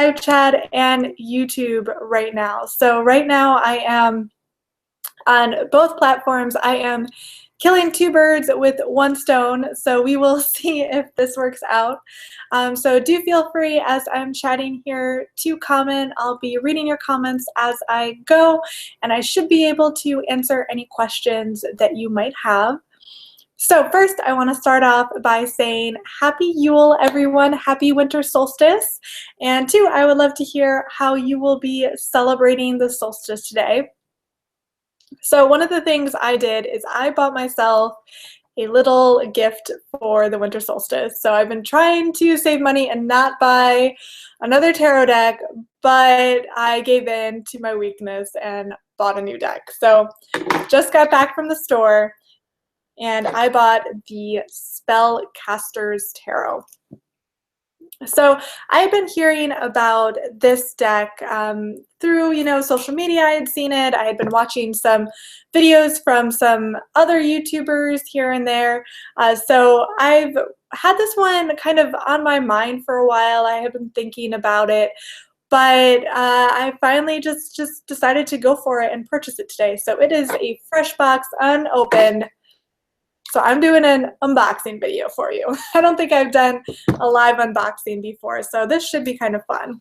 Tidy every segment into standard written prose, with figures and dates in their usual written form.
live chat and YouTube right now. So right now I am on both platforms. I am killing two birds with one stone, so we will see if this works out. So do feel free as I'm chatting here to comment. I'll be reading your comments as I go, and I should be able to answer any questions that you might have. So first, I want to start off by saying Happy Yule, everyone. Happy winter solstice. And two, I would love to hear how you will be celebrating the solstice today. So one of the things I did is I bought myself a little gift for the winter solstice. So I've been trying to save money and not buy another tarot deck, but I gave in to my weakness and bought a new deck. So just got back from the store, and I bought the Spellcasters Tarot. So I've been hearing about this deck through, social media. I had seen it. I had been watching some videos from some other YouTubers here and there. So I've had this one kind of on my mind for a while. I have been thinking about it, but I finally just decided to go for it and purchase it today. So it is a fresh box, unopened. So I'm doing an unboxing video for you. I don't think I've done a live unboxing before, so this should be kind of fun.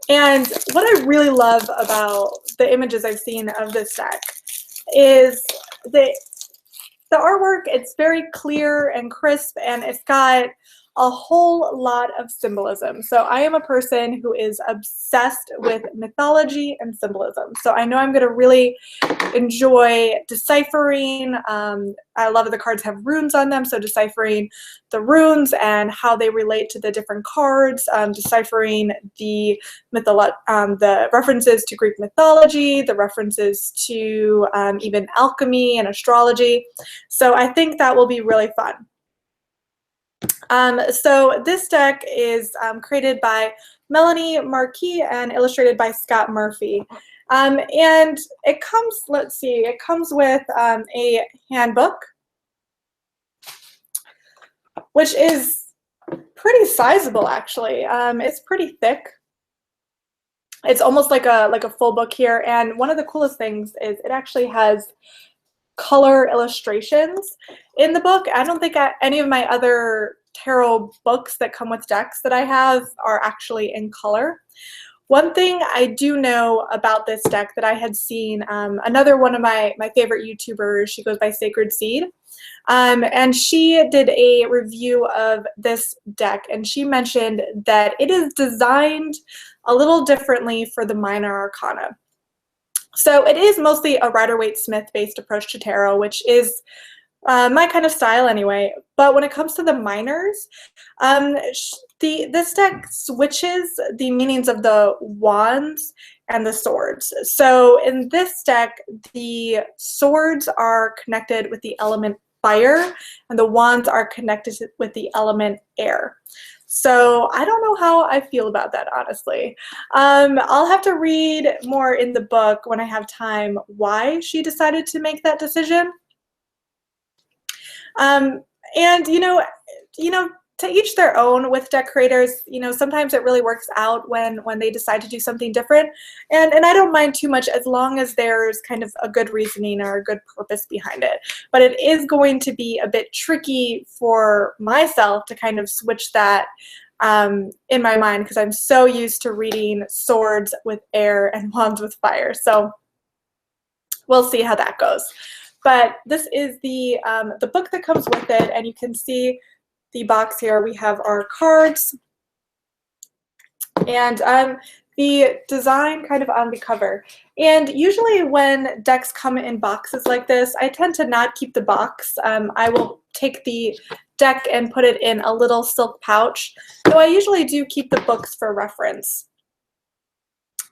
And what I really love about the images I've seen of this deck is the artwork. It's very clear and crisp, and it's got a whole lot of symbolism. So I am a person who is obsessed with mythology and symbolism. So I know I'm going to really enjoy deciphering. I love that the cards have runes on them, so deciphering the runes and how they relate to the different cards, deciphering the references to Greek mythology, the references to even alchemy and astrology. So I think that will be really fun. So this deck is created by Melanie Marquis and illustrated by Scott Murphy. And it comes, it comes with a handbook, which is pretty sizable actually. It's pretty thick. It's almost like a full book here. And one of the coolest things is it actually has color illustrations in the book. I don't think any of my other tarot books that come with decks that I have are actually in color. One thing I do know about this deck that I had seen, another one of my favorite YouTubers, she goes by Sacred Seed, and she did a review of this deck, and she mentioned that it is designed a little differently for the minor arcana. So it is mostly a Rider-Waite-Smith based approach to tarot, which is my kind of style anyway. But when it comes to the minors, this deck switches the meanings of the wands and the swords. So in this deck, the swords are connected with the element fire, and the wands are connected with the element air. So I don't know how I feel about that, honestly. I'll have to read more in the book when I have time why she decided to make that decision. And to each their own with deck creators. Sometimes it really works out when they decide to do something different, and I don't mind too much as long as there's kind of a good reasoning or a good purpose behind it. But it is going to be a bit tricky for myself to kind of switch that in my mind, because I'm so used to reading swords with air and wands with fire. So we'll see how that goes. But this is the book that comes with it, and you can see the box here. We have our cards and the design kind of on the cover. And usually when decks come in boxes like this, I tend to not keep the box. I will take the deck and put it in a little silk pouch, though I usually do keep the books for reference.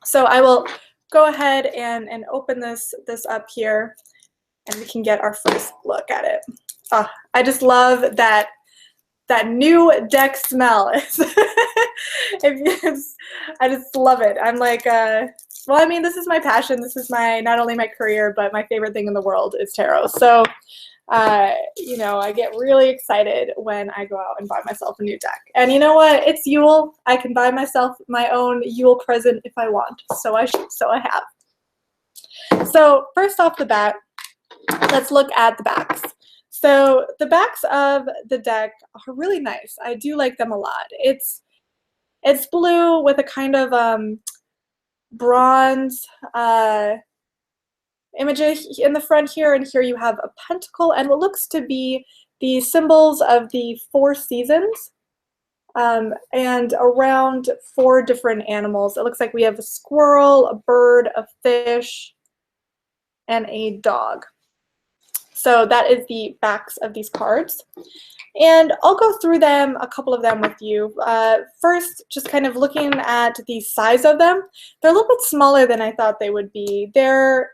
So I will go ahead and open this up here, and we can get our first look at it. I just love that new deck smell. I just love it. I'm like, well, I mean, this is my passion. This is not only my career, but my favorite thing in the world is tarot. So You know, I get really excited when I go out and buy myself a new deck. And you know what? It's Yule. I can buy myself my own Yule present if I want. So I have. So first off the bat, let's look at the backs. So the backs of the deck are really nice. I do like them a lot. It's blue with a kind of bronze image in the front here, and here you have a pentacle and what looks to be the symbols of the 4 seasons, and around 4 different animals. It looks like we have a squirrel, a bird, a fish, and a dog. So that is the backs of these cards. And I'll go through them, a couple of them with you. First, just kind of looking at the size of them. They're a little bit smaller than I thought they would be. They're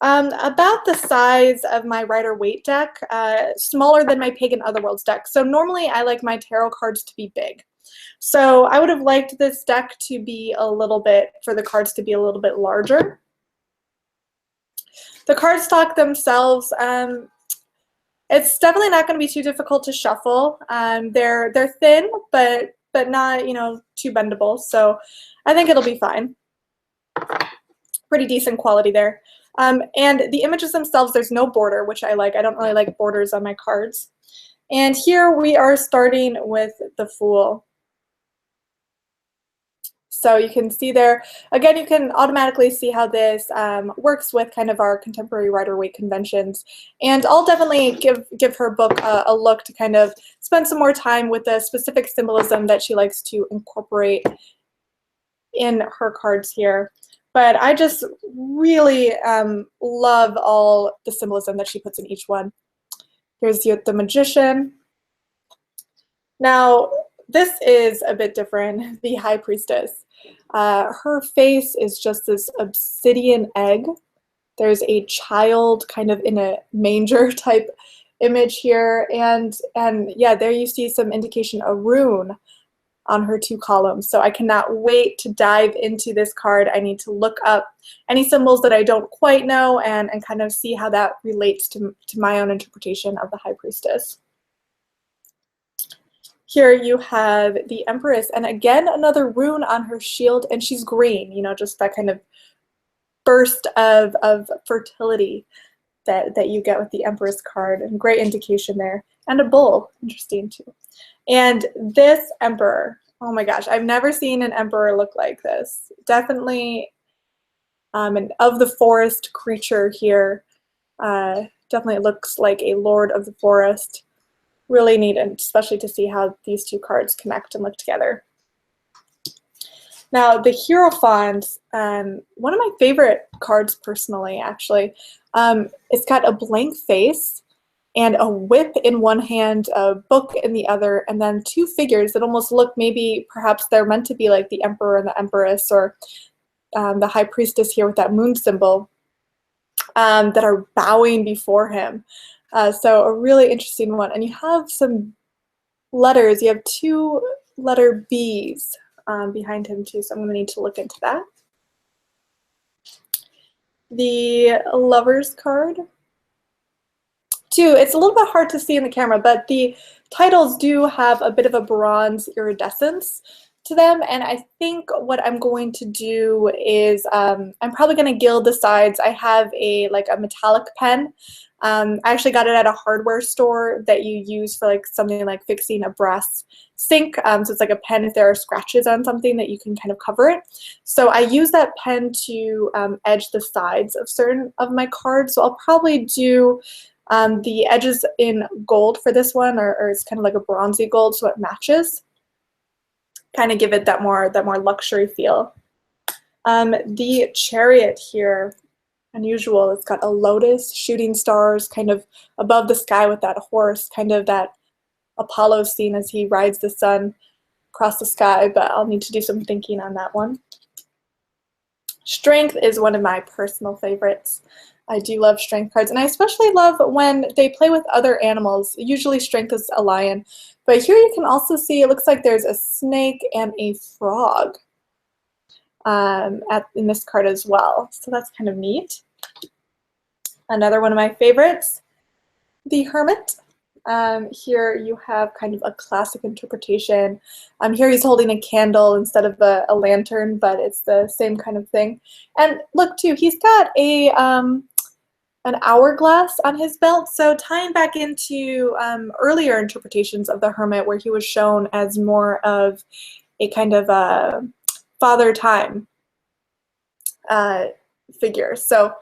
about the size of my Rider-Waite deck, smaller than my Pagan Otherworlds deck. So normally I like my tarot cards to be big. So I would have liked this deck to be for the cards to be a little bit larger. The cardstock themselves, it's definitely not going to be too difficult to shuffle. They're thin, but not, you know, too bendable. So I think it'll be fine. Pretty decent quality there. And the images themselves, there's no border, which I like. I don't really like borders on my cards. And here we are starting with the Fool. So you can see there, again, you can automatically see how this works with kind of our contemporary Rider-Waite conventions. And I'll definitely give her book a look to kind of spend some more time with the specific symbolism that she likes to incorporate in her cards here. But I just really love all the symbolism that she puts in each one. Here's the Magician. Now, this is a bit different, the High Priestess. Her face is just this obsidian egg. There's a child kind of in a manger type image here. And yeah, there you see some indication, a rune on her 2 columns. So I cannot wait to dive into this card. I need to look up any symbols that I don't quite know and kind of see how that relates to my own interpretation of the High Priestess. Here you have the Empress, and again, another rune on her shield, and she's green, you know, just that kind of burst of fertility that you get with the Empress card, and great indication there. And a bull, interesting too. And this Emperor, oh my gosh, I've never seen an Emperor look like this. Definitely an of the forest creature here. Definitely looks like a Lord of the Forest. Really neat, and especially to see how these 2 cards connect and look together. Now, the Hierophant, one of my favorite cards personally, actually. It's got a blank face and a whip in one hand, a book in the other, and then 2 figures that almost look, maybe perhaps they're meant to be like the Emperor and the Empress, or the High Priestess here with that moon symbol, that are bowing before him. So a really interesting one. And you have some letters. You have 2 letter B's behind him too, so I'm going to need to look into that. The Lovers card. Too, it's a little bit hard to see in the camera, but the titles do have a bit of a bronze iridescence to them, and I think what I'm going to do is I'm probably going to gild the sides. I have a metallic pen. I actually got it at a hardware store that you use for something like fixing a brass sink. So it's like a pen if there are scratches on something that you can kind of cover it. So I use that pen to edge the sides of certain of my cards. So I'll probably do the edges in gold for this one, or it's kind of like a bronzy gold, so it matches. Kind of give it that more luxury feel. The Chariot here, unusual. It's got a lotus, shooting stars kind of above the sky with that horse, kind of that Apollo scene as he rides the sun across the sky, but I'll need to do some thinking on that one. Strength is one of my personal favorites. I do love strength cards, and I especially love when they play with other animals. Usually strength is a lion, but here you can also see it looks like there's a snake and a frog in this card as well. So that's kind of neat. Another one of my favorites, The Hermit. Here you have kind of a classic interpretation. Here he's holding a candle instead of a lantern, but it's the same kind of thing. And look too, he's got a an hourglass on his belt, so tying back into earlier interpretations of the Hermit where he was shown as more of a kind of father time figure. So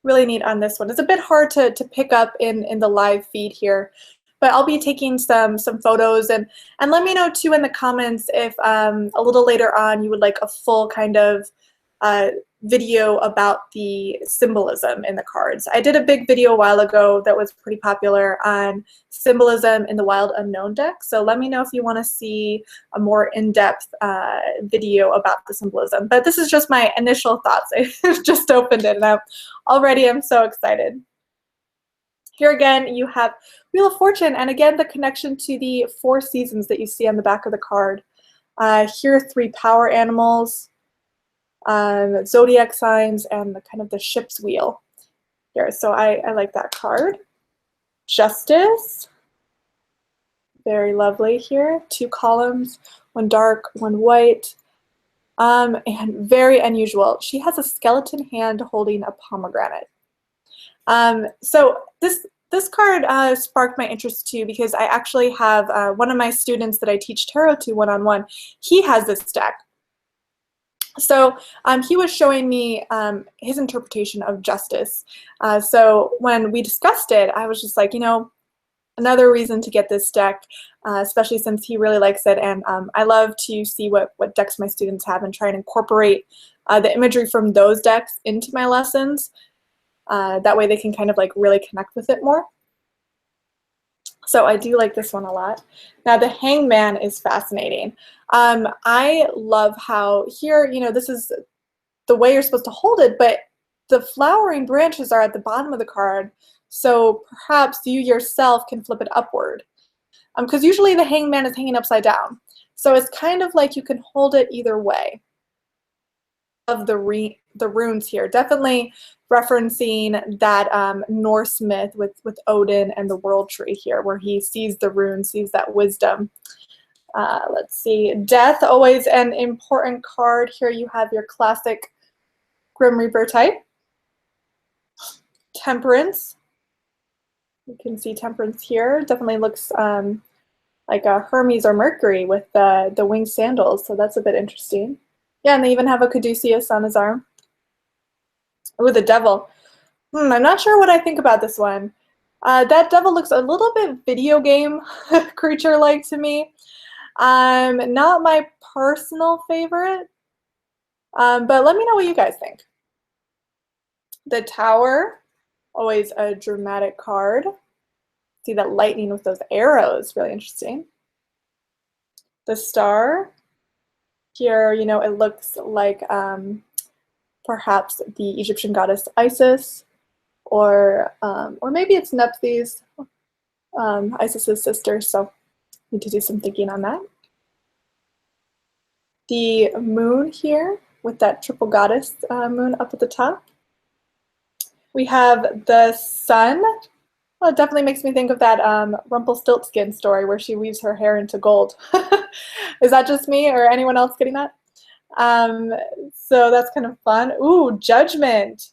really neat on this one. It's a bit hard to pick up in the live feed here, but I'll be taking some photos, and let me know too in the comments if a little later on you would like a full kind of video about the symbolism in the cards. I did a big video a while ago that was pretty popular on symbolism in the Wild Unknown deck, so let me know if you want to see a more in-depth video about the symbolism. But this is just my initial thoughts. I just opened it and I'm so excited. Here again you have Wheel of Fortune, and again the connection to the 4 seasons that you see on the back of the card. Here are 3 power animals, zodiac signs, and the ship's wheel here. So I like that card. Justice, very lovely here. 2 columns, 1 dark, 1 white, and very unusual. She has a skeleton hand holding a pomegranate. So this card sparked my interest too, because I actually have one of my students that I teach tarot to one-on-one. He has this deck. So he was showing me his interpretation of justice. So when we discussed it, I was just like, you know, another reason to get this deck, especially since he really likes it. And I love to see what decks my students have and try and incorporate the imagery from those decks into my lessons. That way they can kind of like really connect with it more. So I do like this one a lot. Now the Hangman is fascinating. I love how here, you know, this is the way you're supposed to hold it, but the flowering branches are at the bottom of the card, so perhaps you yourself can flip it upward. Because usually the Hangman is hanging upside down. So it's kind of like you can hold it either way. Of the runes here, definitely referencing that Norse myth with Odin and the World Tree here, where he sees the runes, sees that wisdom. Let's see, Death, always an important card. Here you have your classic Grim Reaper type. Temperance, you can see Temperance here. Definitely looks like a Hermes or Mercury with the winged sandals, so that's a bit interesting. Yeah, and they even have a Caduceus on his arm. Ooh, the Devil. I'm not sure what I think about this one. That Devil looks a little bit video game creature-like to me. Not my personal favorite, but let me know what you guys think. The Tower, always a dramatic card. See that lightning with those arrows, really interesting. The Star. Here, you know, it looks like perhaps the Egyptian goddess Isis, or maybe it's Nephthys, Isis's sister. So need to do some thinking on that. The Moon here with that triple goddess moon up at the top. We have the Sun. Well, it definitely makes me think of that Rumpelstiltskin story where she weaves her hair into gold. Is that just me or anyone else getting that? So that's kind of fun. Ooh, Judgment.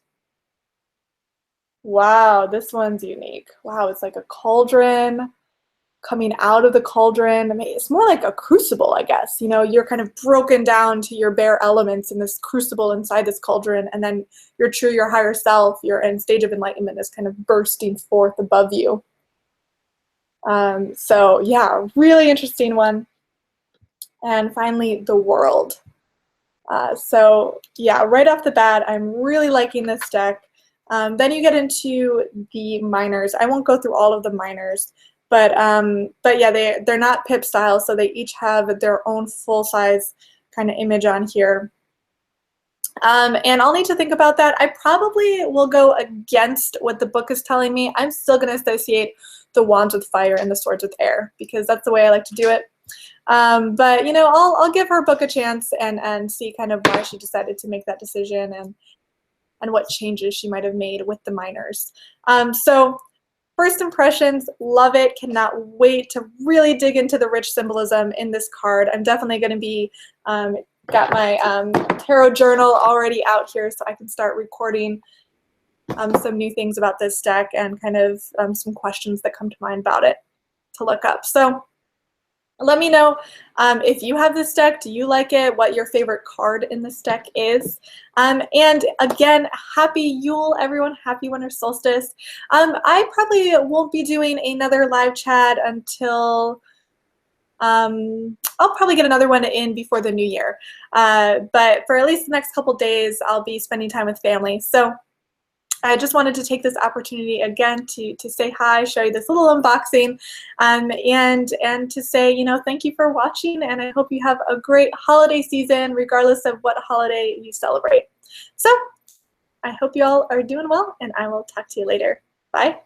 Wow, this one's unique. Wow, it's like a cauldron coming out of the cauldron. I mean, it's more like a crucible, I guess. You know, you're kind of broken down to your bare elements in this crucible inside this cauldron, and then your higher self, your end stage of enlightenment is kind of bursting forth above you. So yeah, really interesting one. And finally, the World. So yeah, right off the bat, I'm really liking this deck. Then you get into the minors. I won't go through all of the minors, but yeah, they're not pip style, so they each have their own full-size kind of image on here. And I'll need to think about that. I probably will go against what the book is telling me. I'm still going to associate the wands with fire and the swords with air, because that's the way I like to do it. But you know, I'll give her book a chance and see kind of why she decided to make that decision and what changes she might have made with the minors. So first impressions, love it. Cannot wait to really dig into the rich symbolism in this card. I'm definitely going to be, got my tarot journal already out here so I can start recording some new things about this deck and kind of some questions that come to mind about it to look up. So let me know if you have this deck, do you like it, what your favorite card in this deck is. And again, happy Yule, everyone, happy winter solstice. I probably won't be doing another live chat until, I'll probably get another one in before the new year. But for at least the next couple days, I'll be spending time with family. So I just wanted to take this opportunity again to say hi, show you this little unboxing, and to say, you know, thank you for watching, and I hope you have a great holiday season, regardless of what holiday you celebrate. So I hope you all are doing well, and I will talk to you later. Bye.